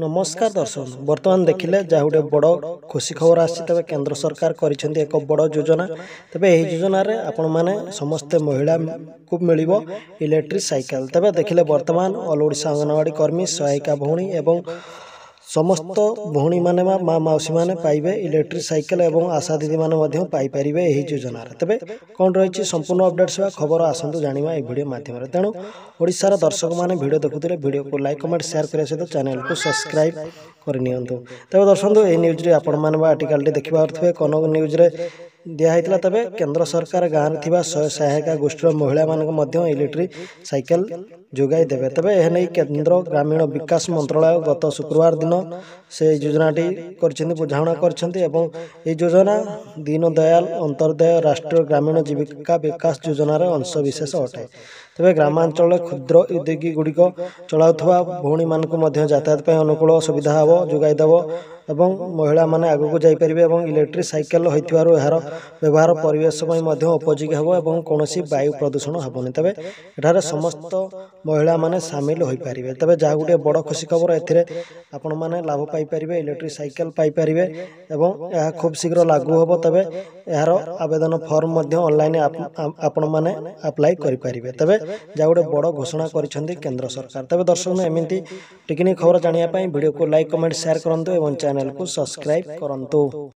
नमस्कार दर्शक बर्तमान देखिले जहाँ गोटे बड़ खुशी खबर आसी तबे केंद्र सरकार करिसेंती एक बड़ योजना तबे एही योजना रे आपण माने समस्त महिला को मिलिबो इलेक्ट्रिक साइकिल तबे देखिले वर्तमान ऑल ओडिशा अंगनवाड़ी कर्मी सहायिका भौणी एवं समस्त भौणी माने माँ मौसी माने पाइबे इलेक्ट्रिक साइकिल एवं आशा दीदी माने मध्य पाई परिबे एही योजना रे तबे कोन रहिछि संपूर्ण अपडेट सेवा खबर आसंतु जानिबा ए वीडियो माध्यम रे तेणु ओडिसा रा दर्शक माने वीडियो देखुथिले वीडियो को लाइक कमेंट शेयर करे सहित चैनल को सब्सक्राइब करनियंतु तबे दर्शक ए न्यूज रे आपण माने आर्टिकल टे देखिबा अर्थवे कनक न्यूज रे दिया हैतला तबे केंद्र सरकार गाँव रे थिबा सहायिका गोष्ठी महिला मानक मध्य इलेक्ट्रिक साइकिल जोगाई देबे तबे एह नै केंद्र ग्रामीण विकास मंत्रालय गत शुक्रवार दिन से योजनाटी करछिन बुझावना करछन्ती एवं ए योजना दीन दयाल अंतर्दय राष्ट्रीय ग्रामीण जीविका विकास योजना रे अंश विशेष अटे तबे ग्रामांचल क्षुद्र उद्योगी गुड़िक चलाउथवा भौणी मानक मध्य यातायात पे अनुकूल सुविधा हबो जोगाई देबो एवं महिला माने आगु को जाई परिबे एवं इलेक्ट्रिक साइकिल होइथिबारु एहार व्यवहार परिवेश पई मध्य उपयोगी हबो एवं कोनोसी वायु प्रदूषण हबोनी तबे एठारे समस्त महिला माने शामिल होई परिबे तबे जा गुटे बड़ खुशी खबर एथिरे आपण माने लाभ पाई परिबे इलेक्ट्रिक साइकिल पाई परिबे एवं एहा खूब शीघ्र लागू हबो तबे एहार आवेदन फॉर्म मध्य ऑनलाइन आपण माने अप्लाई करि परिबे तबे जा गुटे बड़ घोषणा करिसेंती केंद्र सरकार तबे दर्शक एमिति टिकनी खबर जानिया पई वीडियो को लाइक कमेंट शेयर करंतु एवं चैनल को सब्सक्राइब करंतु।